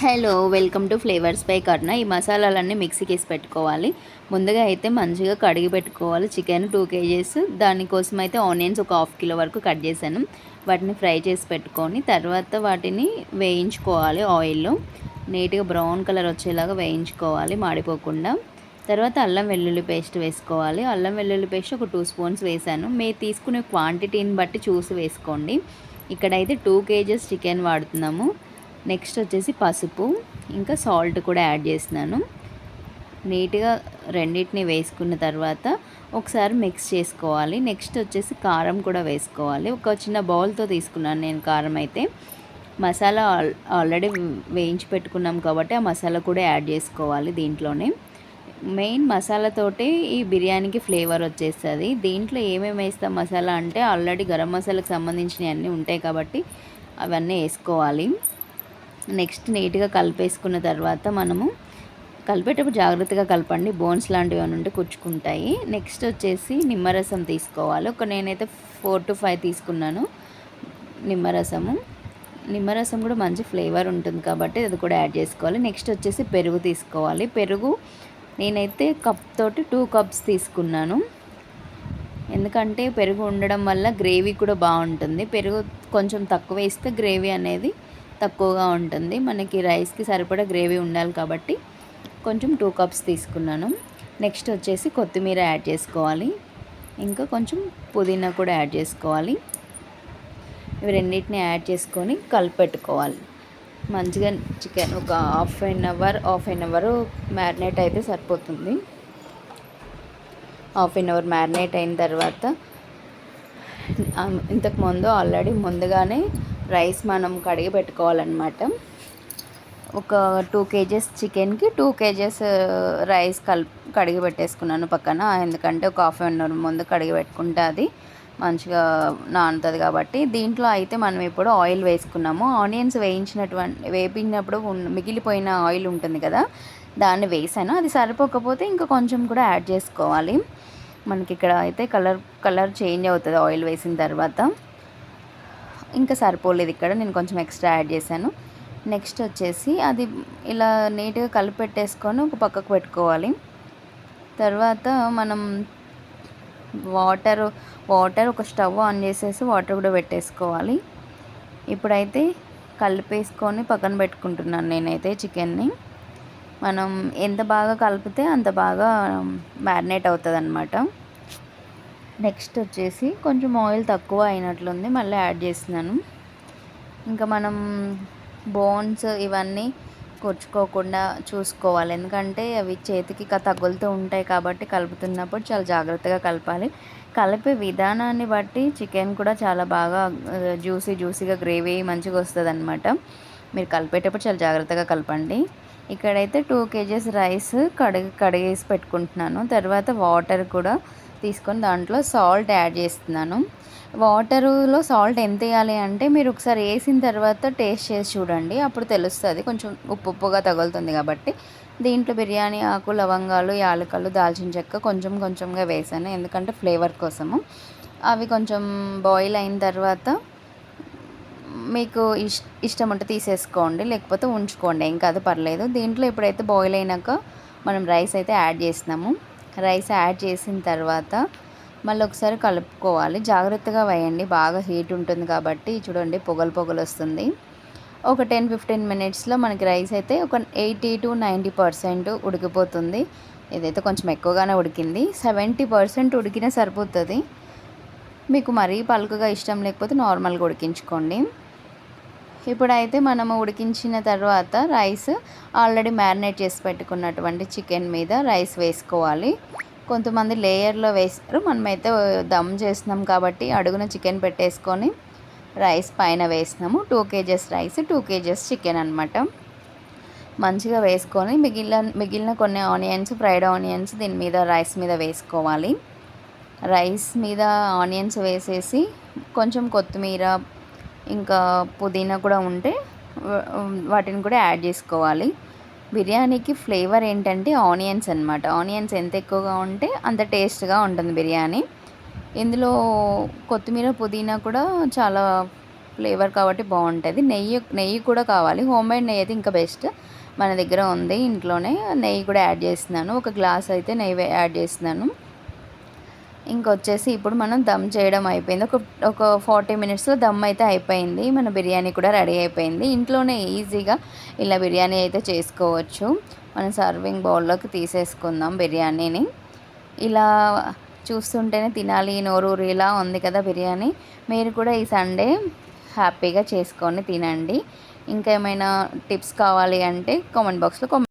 Hello, welcome to flavours by Karna. ఈ మసాలాలన్నీ మిక్సీకి వేసి పెట్టుకోవాలి. ముందుగా అయితే మంచిగా కడిగి పెట్టుకోవాలి. చికెన్ 2 కేజీస్, దానికోసం అయితే ఆనియన్స్ ఒక హాఫ్ కిలో వరకు కట్ చేశాను. వాటిని ఫ్రై చేసి పెట్టుకొని తర్వాత వాటిని వేయించుకోవాలి ఆయిల్లో. నీట్గా బ్రౌన్ కలర్ వచ్చేలాగా వేయించుకోవాలి మాడిపోకుండా. తర్వాత అల్లం వెల్లుల్లి పేస్ట్ వేసుకోవాలి. అల్లం వెల్లుల్లి పేస్ట్ ఒక 2 స్పూన్స్ వేసాను. మీరు తీసుకునే క్వాంటిటీని బట్టి చూసి వేసుకోండి. ఇక్కడైతే 2 కేజీస్ చికెన్ వాడుతున్నాము. నెక్స్ట్ వచ్చేసి పసుపు, ఇంకా సాల్ట్ కూడా యాడ్ చేస్తున్నాను. నీట్గా రెండింటిని వేసుకున్న తర్వాత ఒకసారి మిక్స్ చేసుకోవాలి. నెక్స్ట్ వచ్చేసి కారం కూడా వేసుకోవాలి. ఒక చిన్న బౌల్తో తీసుకున్నాను నేను కారం అయితే. మసాలా ఆల్రెడీ వేయించి పెట్టుకున్నాం కాబట్టి ఆ మసాలా కూడా యాడ్ చేసుకోవాలి దీంట్లోనే. మెయిన్ మసాలాతోటి ఈ బిర్యానీకి ఫ్లేవర్ వచ్చేస్తుంది. దీంట్లో ఏమేమి వేస్తాం మసాలా అంటే ఆల్రెడీ గరం మసాలాకి సంబంధించినవి అన్నీ ఉంటాయి కాబట్టి అవన్నీ వేసుకోవాలి. నెక్స్ట్ నీట్గా కలిపేసుకున్న తర్వాత మనము కలిపేటప్పుడు జాగ్రత్తగా కలపండి, బోన్స్ లాంటివి అని ఉంటే కుచ్చుకుంటాయి. నెక్స్ట్ వచ్చేసి నిమ్మరసం తీసుకోవాలి. నేనైతే 4 to 5 తీసుకున్నాను నిమ్మరసము. నిమ్మరసం కూడా మంచి ఫ్లేవర్ ఉంటుంది కాబట్టి అది కూడా యాడ్ చేసుకోవాలి. నెక్స్ట్ వచ్చేసి పెరుగు తీసుకోవాలి. పెరుగు నేనైతే కప్ తోటి 2 కప్స్ తీసుకున్నాను. ఎందుకంటే పెరుగు ఉండడం వల్ల గ్రేవీ కూడా బాగుంటుంది. పెరుగు కొంచెం తక్కువ వేస్తే గ్రేవీ అనేది తక్కువగా ఉంటుంది. మనకి రైస్కి సరిపడా గ్రేవీ ఉండాలి కాబట్టి కొంచెం 2 కప్స్ తీసుకున్నాను. నెక్స్ట్ వచ్చేసి కొత్తిమీర యాడ్ చేసుకోవాలి. ఇంకా కొంచెం పుదీనా కూడా యాడ్ చేసుకోవాలి. ఇవి రెండింటిని యాడ్ చేసుకొని కలిపెట్టుకోవాలి. మంచిగా చికెన్ ఒక హాఫ్ అన్ అవర్ మ్యారినేట్ అయితే సరిపోతుంది. హాఫ్ అన్ అవర్ మ్యారినేట్ అయిన తర్వాత ఇంతకుముందు ఆల్రెడీ ముందుగానే రైస్ మనం కడిగి పెట్టుకోవాలన్నమాట. ఒక 2 కేజెస్ చికెన్కి 2 కేజెస్ రైస్ కడిగి పెట్టేసుకున్నాను పక్కన. ఎందుకంటే ఒక హాఫ్ అన్ అవర్ ముందు కడిగి పెట్టుకుంటే అది మంచిగా నానుతుంది కాబట్టి. దీంట్లో అయితే మనం ఇప్పుడు ఆయిల్ వేసుకున్నాము. ఆనియన్స్ వేపినప్పుడు మిగిలిపోయిన ఆయిల్ ఉంటుంది కదా, దాన్ని వేసాను. అది సరిపోకపోతే ఇంకా కొంచెం కూడా యాడ్ చేసుకోవాలి. మనకి ఇక్కడ అయితే కలర్ చేంజ్ అవుతుంది ఆయిల్ వేసిన తర్వాత. ఇంకా సరిపోలేదు, ఇక్కడ నేను కొంచెం ఎక్స్ట్రా యాడ్ చేశాను. నెక్స్ట్ వచ్చేసి అది ఇలా నీట్గా కలిపెట్టేసుకొని ఒక పక్కకు పెట్టుకోవాలి. తర్వాత మనం వాటర్ ఒక స్టవ్ ఆన్ చేసేసి వాటర్ కూడా పెట్టేసుకోవాలి. ఇప్పుడైతే కలిపేసుకొని పక్కన పెట్టుకుంటున్నాను నేనైతే చికెన్ని. మనం ఎంత బాగా కలిపితే అంత బాగా మ్యారినేట్ అవుతుంది అన్నమాట. నెక్స్ట్ వచ్చేసి కొంచెం ఆయిల్ తక్కువ అయినట్లుంది, మళ్ళీ యాడ్ చేస్తున్నాను. ఇంకా మనం బోన్స్ ఇవన్నీ కొచ్చుకోకుండా చూసుకోవాలి. ఎందుకంటే అవి చేతికి తగులుతూ ఉంటాయి కాబట్టి కలుపుతున్నప్పుడు చాలా జాగ్రత్తగా కలపాలి. కలిపే విధానాన్ని బట్టి చికెన్ కూడా చాలా బాగా జ్యూసీగా గ్రేవీ మంచిగా వస్తుంది అన్నమాట. మీరు కలిపేటప్పుడు చాలా జాగ్రత్తగా కలపండి. ఇక్కడైతే 2 కేజెస్ రైస్ కడిగేసి పెట్టుకుంటున్నాను. తర్వాత వాటర్ కూడా తీసుకొని దాంట్లో సాల్ట్ యాడ్ చేస్తున్నాను. వాటరులో సాల్ట్ ఎంత వేయాలి అంటే మీరు ఒకసారి వేసిన తర్వాత టేస్ట్ చేసి చూడండి, అప్పుడు తెలుస్తుంది. కొంచెం ఉప్పుగా తగులుతుంది కాబట్టి దీంట్లో బిర్యానీ ఆకు, లవంగాలు, యాలకులు, దాల్చిన చెక్క కొంచెంగా వేసాను, ఎందుకంటే ఫ్లేవర్ కోసము. అవి కొంచెం బాయిల్ అయిన తర్వాత మీకు ఇష్టం ఉంటే తీసేసుకోండి, లేకపోతే ఉంచుకోండి, ఏం కాదు, పర్లేదు. దీంట్లో ఇప్పుడైతే బాయిల్ అయినాక మనం రైస్ అయితే యాడ్ చేసినాము. రైస్ యాడ్ చేసిన తర్వాత మళ్ళీ ఒకసారి కలుపుకోవాలి. జాగ్రత్తగా వేయండి, బాగా హీట్ ఉంటుంది కాబట్టి. చూడండి పొగలు వస్తుంది. ఒక 10-15 మినిట్స్లో మనకి రైస్ అయితే ఒక 80 to 90% ఉడికిపోతుంది. ఇదైతే కొంచెం ఎక్కువగానే ఉడికింది. 70% ఉడికినా సరిపోతుంది. మీకు మరీ పలుకుగా ఇష్టం లేకపోతే నార్మల్గా ఉడికించుకోండి. ఇప్పుడైతే మనము ఉడికించిన తర్వాత రైస్ ఆల్రెడీ మ్యారినేట్ చేసి పెట్టుకున్నటువంటి చికెన్ మీద రైస్ వేసుకోవాలి. కొంతమంది లేయర్లో వేస్తారు, మనమైతే దమ్ చేస్తున్నాం కాబట్టి అడుగున చికెన్ పెట్టేసుకొని రైస్ పైన వేసినాము. 2 కేజెస్ రైస్, 2 కేజెస్ చికెన్ అనమాట. మంచిగా వేసుకొని మిగిలిన కొన్ని ఆనియన్స్, ఫ్రైడ్ ఆనియన్స్ దీని మీద రైస్ మీద వేసుకోవాలి. రైస్ మీద ఆనియన్స్ వేసేసి కొంచెం కొత్తిమీర ఇంకా పుదీనా కూడా ఉంటే వాటిని కూడా యాడ్ చేసుకోవాలి. బిర్యానీకి ఫ్లేవర్ ఏంటంటే ఆనియన్స్ అనమాట. ఆనియన్స్ ఎంత ఎక్కువగా ఉంటే అంత టేస్ట్గా ఉంటుంది బిర్యానీ. ఇందులో కొత్తిమీర, పుదీనా కూడా చాలా ఫ్లేవర్ కాబట్టి బాగుంటుంది. నెయ్యి నెయ్యి కూడా కావాలి. హోమ్మేడ్ నెయ్యి అయితే ఇంకా బెస్ట్. మన దగ్గర ఉంది ఇంట్లోనే. నెయ్యి కూడా యాడ్ చేస్తున్నాను. ఒక గ్లాస్ అయితే నెయ్యి యాడ్ చేస్తున్నాను. ఇంకొచ్చేసి ఇప్పుడు మనం దమ్ చేయడం అయిపోయింది. ఒక 40 మినిట్స్లో దమ్ అయితే అయిపోయింది. మన బిర్యానీ కూడా రెడీ అయిపోయింది. ఇంట్లోనే ఈజీగా ఇలా బిర్యానీ అయితే చేసుకోవచ్చు. మనం సర్వింగ్ బౌల్లోకి తీసేసుకుందాం బిర్యానీని. ఇలా చూస్తుంటేనే తినాలి నోరూరేలా ఉంది కదా బిర్యానీ. మీరు కూడా ఈ సండే హ్యాపీగా చేసుకొని తినండి. ఇంకా ఏమైనా టిప్స్ కావాలి అంటే కామెంట్ బాక్స్లో